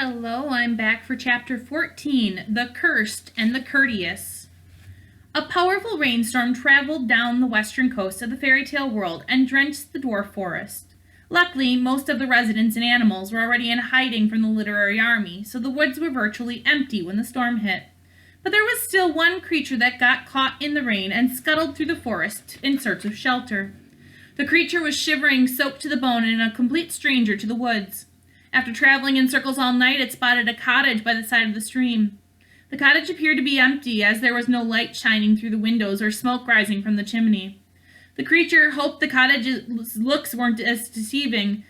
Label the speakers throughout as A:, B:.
A: Hello, I'm back for Chapter 14, The Cursed and the Courteous. A powerful rainstorm traveled down the western coast of the fairy tale world and drenched the dwarf forest. Luckily, most of the residents and animals were already in hiding from the literary army, so the woods were virtually empty when the storm hit. But there was still one creature that got caught in the rain and scuttled through the forest in search of shelter. The creature was shivering, soaked to the bone, and a complete stranger to the woods. After traveling in circles all night, it spotted a cottage by the side of the stream. The cottage appeared to be empty, as there was no light shining through the windows or smoke rising from the chimney. The creature hoped the cottage's looks weren't as deceiving,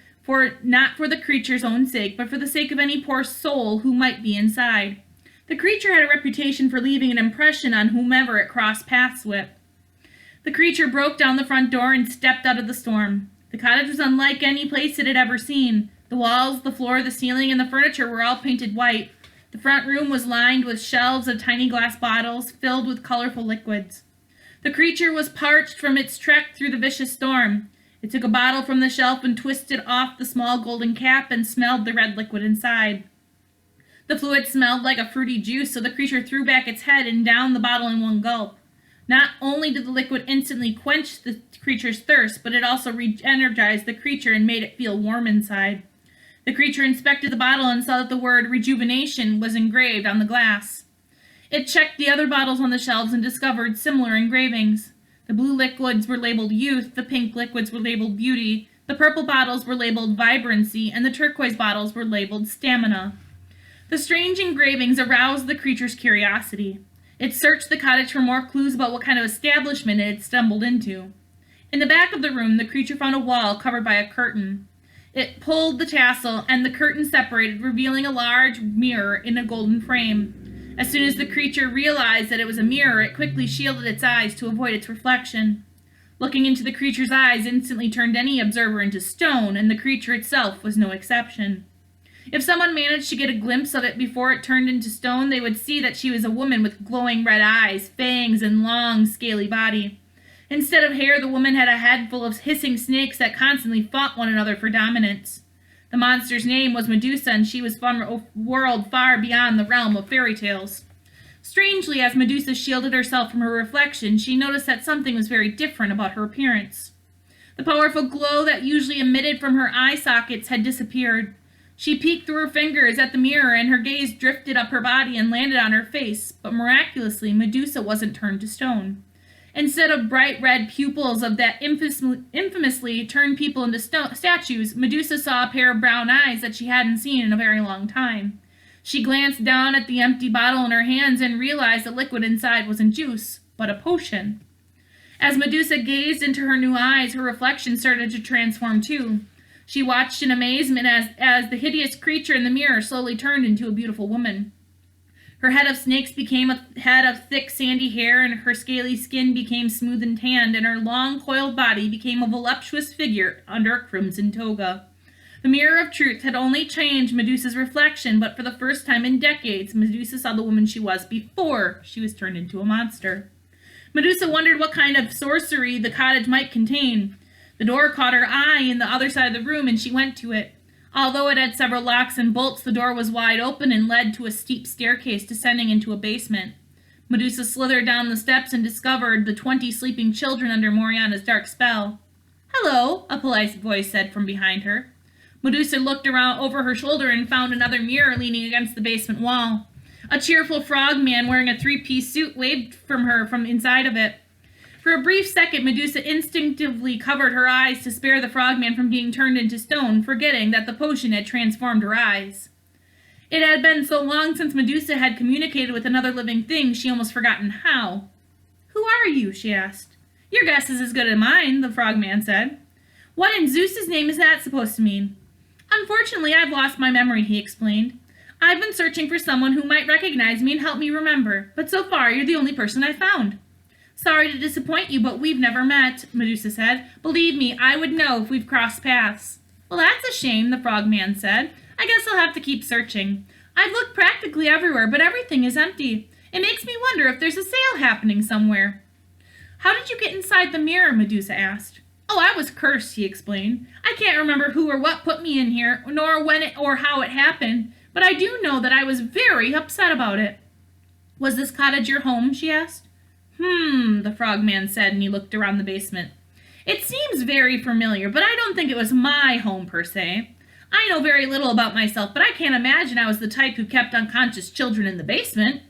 A: not for the creature's own sake, but for the sake of any poor soul who might be inside. The creature had a reputation for leaving an impression on whomever it crossed paths with. The creature broke down the front door and stepped out of the storm. The cottage was unlike any place it had ever seen. The walls, the floor, the ceiling, and the furniture were all painted white. The front room was lined with shelves of tiny glass bottles filled with colorful liquids. The creature was parched from its trek through the vicious storm. It took a bottle from the shelf and twisted off the small golden cap and smelled the red liquid inside. The fluid smelled like a fruity juice, so the creature threw back its head and downed the bottle in one gulp. Not only did the liquid instantly quench the creature's thirst, but it also re-energized the creature and made it feel warm inside. The creature inspected the bottle and saw that the word rejuvenation was engraved on the glass. It checked the other bottles on the shelves and discovered similar engravings. The blue liquids were labeled youth, the pink liquids were labeled beauty, the purple bottles were labeled vibrancy, and the turquoise bottles were labeled stamina. The strange engravings aroused the creature's curiosity. It searched the cottage for more clues about what kind of establishment it had stumbled into. In the back of the room, the creature found a wall covered by a curtain. It pulled the tassel, and the curtain separated, revealing a large mirror in a golden frame. As soon as the creature realized that it was a mirror, it quickly shielded its eyes to avoid its reflection. Looking into the creature's eyes instantly turned any observer into stone, and the creature itself was no exception. If someone managed to get a glimpse of it before it turned into stone, they would see that she was a woman with glowing red eyes, fangs, and long, scaly body. Instead of hair, the woman had a head full of hissing snakes that constantly fought one another for dominance. The monster's name was Medusa, and she was from a world far beyond the realm of fairy tales. Strangely, as Medusa shielded herself from her reflection, she noticed that something was very different about her appearance. The powerful glow that usually emitted from her eye sockets had disappeared. She peeked through her fingers at the mirror, and her gaze drifted up her body and landed on her face, but miraculously, Medusa wasn't turned to stone. Instead of bright red pupils of that infamously turned people into statues, Medusa saw a pair of brown eyes that she hadn't seen in a very long time. She glanced down at the empty bottle in her hands and realized the liquid inside wasn't juice, but a potion. As Medusa gazed into her new eyes, her reflection started to transform too. She watched in amazement as the hideous creature in the mirror slowly turned into a beautiful woman. Her head of snakes became a head of thick sandy hair, and her scaly skin became smooth and tanned, and her long coiled body became a voluptuous figure under a crimson toga. The mirror of truth had only changed Medusa's reflection, but for the first time in decades, Medusa saw the woman she was before she was turned into a monster. Medusa wondered what kind of sorcery the cottage might contain. The door caught her eye in the other side of the room, and she went to it. Although it had several locks and bolts, the door was wide open and led to a steep staircase descending into a basement. Medusa slithered down the steps and discovered the 20 sleeping children under Moriana's dark spell. "Hello," a polite voice said from behind her. Medusa looked around over her shoulder and found another mirror leaning against the basement wall. A cheerful frogman wearing a three-piece suit waved from her from inside of it. For a brief second, Medusa instinctively covered her eyes to spare the frogman from being turned into stone, forgetting that the potion had transformed her eyes. It had been so long since Medusa had communicated with another living thing, she almost forgotten how. "Who are you?" she asked. "Your guess is as good as mine," the frogman said. "What in Zeus's name is that supposed to mean?" "Unfortunately, I've lost my memory," he explained. "I've been searching for someone who might recognize me and help me remember, but so far you're the only person I've found." "Sorry to disappoint you, but we've never met," Medusa said. "Believe me, I would know if we've crossed paths." "Well, that's a shame," the frogman said. "I guess I'll have to keep searching. I've looked practically everywhere, but everything is empty. It makes me wonder if there's a sale happening somewhere." "How did you get inside the mirror?" Medusa asked. "Oh, I was cursed," he explained. "I can't remember who or what put me in here, nor when or how it happened, but I do know that I was very upset about it. Was this cottage your home? She asked. The frogman said, and he looked around the basement. It seems very familiar, but I don't think it was my home per se. I know very little about myself, but I can't imagine I was the type who kept unconscious children in the basement.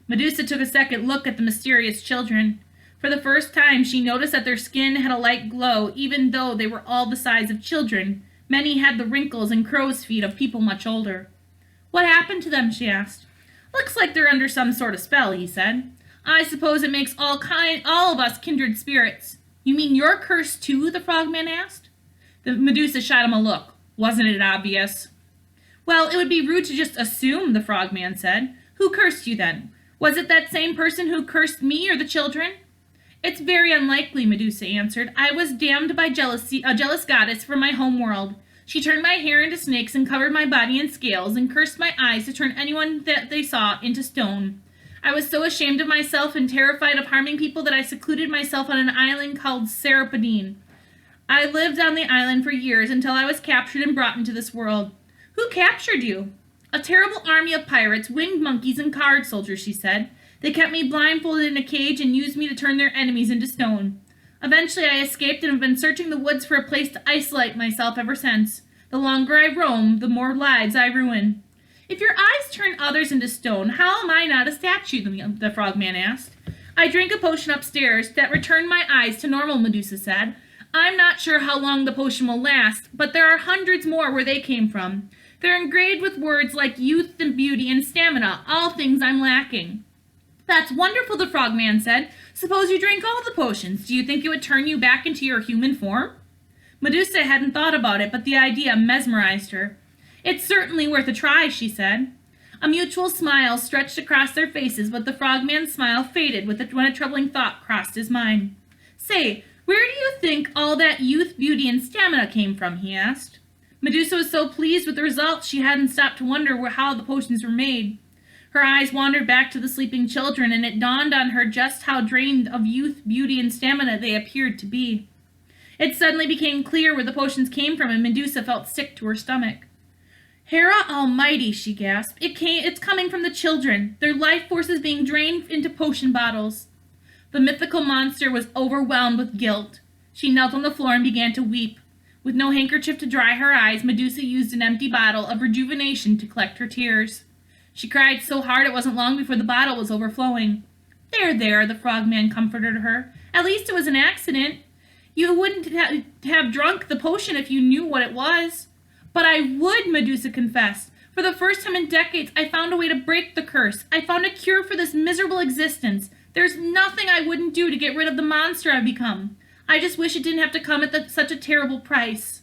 A: Medusa took a second look at the mysterious children. For the first time, she noticed that their skin had a light glow, even though they were all the size of children. Many had the wrinkles and crow's feet of people much older. What happened to them? She asked. Looks like they're under some sort of spell, he said. I suppose it makes all of us kindred spirits. You mean you're cursed too? The frogman asked. The Medusa shot him a look. Wasn't it obvious? Well, it would be rude to just assume, the frogman said. Who cursed you then? Was it that same person who cursed me or the children? It's very unlikely, Medusa answered. I was damned by jealousy, a jealous goddess from my home world. She turned my hair into snakes and covered my body in scales and cursed my eyes to turn anyone that they saw into stone. I was so ashamed of myself and terrified of harming people that I secluded myself on an island called Serapidine. I lived on the island for years until I was captured and brought into this world. Who captured you? A terrible army of pirates, winged monkeys, and card soldiers, she said. They kept me blindfolded in a cage and used me to turn their enemies into stone. Eventually I escaped and have been searching the woods for a place to isolate myself ever since. The longer I roam, the more lives I ruin. If your eyes turn others into stone, how am I not a statue? The frogman asked. I drank a potion upstairs that returned my eyes to normal, Medusa said. I'm not sure how long the potion will last, but there are hundreds more where they came from. They're engraved with words like youth and beauty and stamina, all things I'm lacking. That's wonderful, the frogman said. Suppose you drank all the potions. Do you think it would turn you back into your human form? Medusa hadn't thought about it, but the idea mesmerized her. It's certainly worth a try, she said. A mutual smile stretched across their faces, but the frogman's smile faded when a troubling thought crossed his mind. Say, where do you think all that youth, beauty, and stamina came from? He asked. Medusa was so pleased with the results she hadn't stopped to wonder how the potions were made. Her eyes wandered back to the sleeping children, and it dawned on her just how drained of youth, beauty, and stamina they appeared to be. It suddenly became clear where the potions came from, and Medusa felt sick to her stomach. Hera Almighty, she gasped. It's coming from the children. Their life force is being drained into potion bottles. The mythical monster was overwhelmed with guilt. She knelt on the floor and began to weep. With no handkerchief to dry her eyes, Medusa used an empty bottle of rejuvenation to collect her tears. She cried so hard it wasn't long before the bottle was overflowing. There, the frogman comforted her. At least it was an accident. You wouldn't have drunk the potion if you knew what it was. But I would, Medusa confessed. For the first time in decades, I found a way to break the curse. I found a cure for this miserable existence. There's nothing I wouldn't do to get rid of the monster I've become. I just wish it didn't have to come at such a terrible price.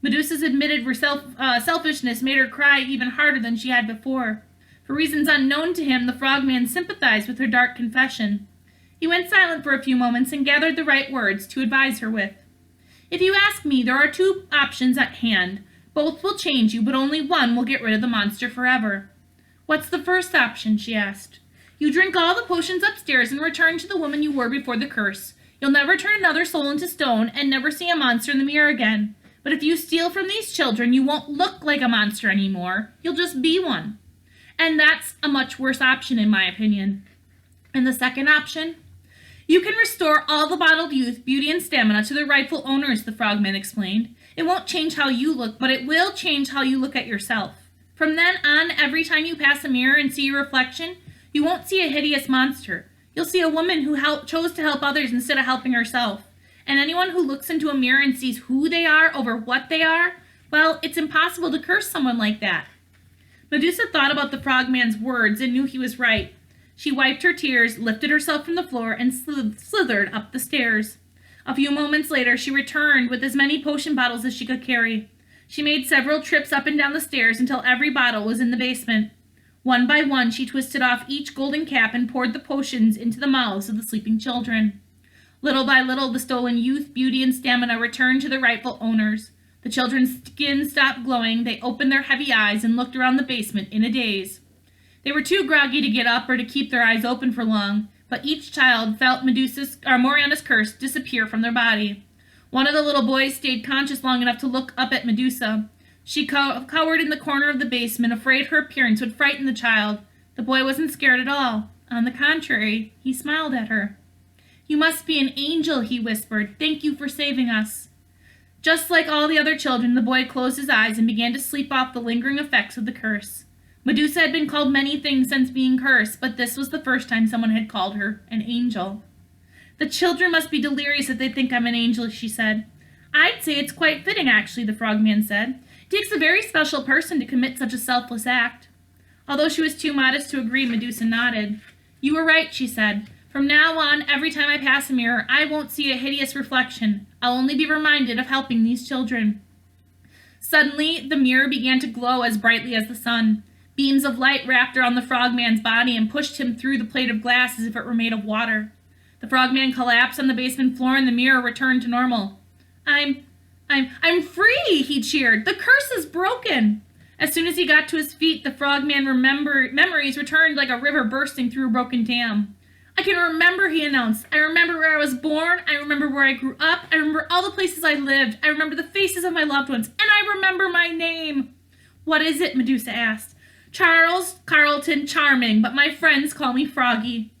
A: Medusa's admitted selfishness made her cry even harder than she had before. For reasons unknown to him, the frogman sympathized with her dark confession. He went silent for a few moments and gathered the right words to advise her with. If you ask me, there are two options at hand. Both will change you, but only one will get rid of the monster forever. What's the first option? She asked. You drink all the potions upstairs and return to the woman you were before the curse. You'll never turn another soul into stone and never see a monster in the mirror again. But if you steal from these children, you won't look like a monster anymore. You'll just be one. And that's a much worse option, in my opinion. And the second option? You can restore all the bottled youth, beauty, and stamina to their rightful owners, the frogman explained. It won't change how you look, but it will change how you look at yourself. From then on, every time you pass a mirror and see your reflection, you won't see a hideous monster. You'll see a woman who chose to help others instead of helping herself. And anyone who looks into a mirror and sees who they are over what they are, well, it's impossible to curse someone like that. Medusa thought about the frogman's words and knew he was right. She wiped her tears, lifted herself from the floor, and slithered up the stairs. A few moments later, she returned with as many potion bottles as she could carry. She made several trips up and down the stairs until every bottle was in the basement. One by one, she twisted off each golden cap and poured the potions into the mouths of the sleeping children. Little by little, the stolen youth, beauty, and stamina returned to their rightful owners. The children's skin stopped glowing, they opened their heavy eyes and looked around the basement in a daze. They were too groggy to get up or to keep their eyes open for long, but each child felt Moriana's curse disappear from their body. One of the little boys stayed conscious long enough to look up at Medusa. She cowered in the corner of the basement, afraid her appearance would frighten the child. The boy wasn't scared at all. On the contrary, he smiled at her. "You must be an angel," he whispered. "Thank you for saving us." Just like all the other children, the boy closed his eyes and began to sleep off the lingering effects of the curse. Medusa had been called many things since being cursed, but this was the first time someone had called her an angel. "The children must be delirious if they think I'm an angel," she said. "I'd say it's quite fitting, actually," the frogman said. "It takes a very special person to commit such a selfless act." Although she was too modest to agree, Medusa nodded. "You were right," she said. "From now on, every time I pass a mirror, I won't see a hideous reflection. I'll only be reminded of helping these children." Suddenly, the mirror began to glow as brightly as the sun. Beams of light wrapped around the frogman's body and pushed him through the plate of glass as if it were made of water. The frogman collapsed on the basement floor and the mirror returned to normal. I'm free," he cheered. "The curse is broken." As soon as he got to his feet, the frogman memories returned like a river bursting through a broken dam. "I can remember," he announced. "I remember where I was born. I remember where I grew up. I remember all the places I lived. I remember the faces of my loved ones. And I remember my name." "What is it?" Medusa asked. "Charles Carlton Charming, but my friends call me Froggy."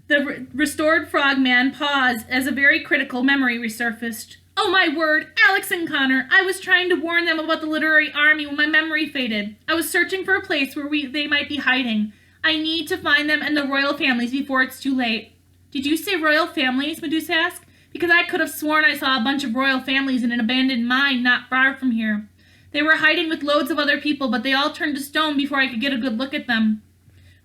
A: The restored frogman paused as a very critical memory resurfaced. "Oh, my word, Alex and Connor, I was trying to warn them about the literary army when my memory faded. I was searching for a place where they might be hiding. I need to find them and the royal families before it's too late." "Did you say royal families?" Medusa asked. "Because I could have sworn I saw a bunch of royal families in an abandoned mine not far from here. They were hiding with loads of other people, but they all turned to stone before I could get a good look at them."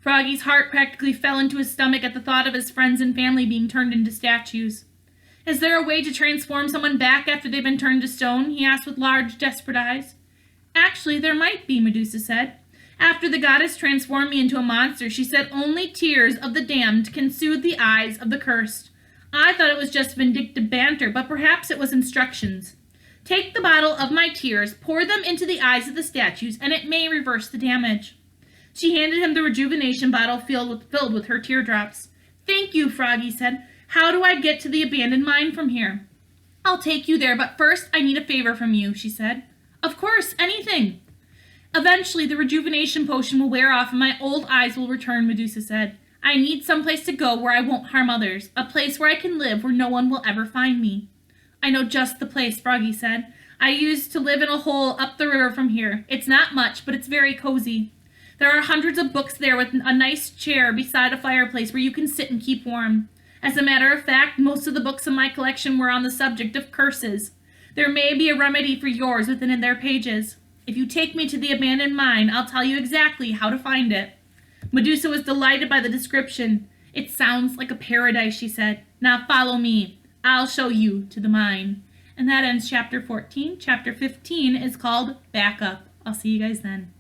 A: Froggy's heart practically fell into his stomach at the thought of his friends and family being turned into statues. "Is there a way to transform someone back after they've been turned to stone?" he asked with large, desperate eyes. "Actually, there might be," Medusa said. "After the goddess transformed me into a monster, she said only tears of the damned can soothe the eyes of the cursed. I thought it was just vindictive banter, but perhaps it was instructions. Take the bottle of my tears, pour them into the eyes of the statues, and it may reverse the damage." She handed him the rejuvenation bottle filled with her teardrops. "Thank you," Froggy said. "How do I get to the abandoned mine from here?" "I'll take you there, but first I need a favor from you," she said. "Of course, anything." "Eventually the rejuvenation potion will wear off and my old eyes will return," Medusa said. "I need some place to go where I won't harm others, a place where I can live where no one will ever find me." "I know just the place," Froggy said. "I used to live in a hole up the river from here. It's not much, but it's very cozy. There are hundreds of books there with a nice chair beside a fireplace where you can sit and keep warm. As a matter of fact, most of the books in my collection were on the subject of curses. There may be a remedy for yours within their pages. If you take me to the abandoned mine, I'll tell you exactly how to find it." Medusa was delighted by the description. "It sounds like a paradise," she said. "Now follow me. I'll show you to the mine." And that ends chapter 14. Chapter 15 is called Back Up. I'll see you guys then.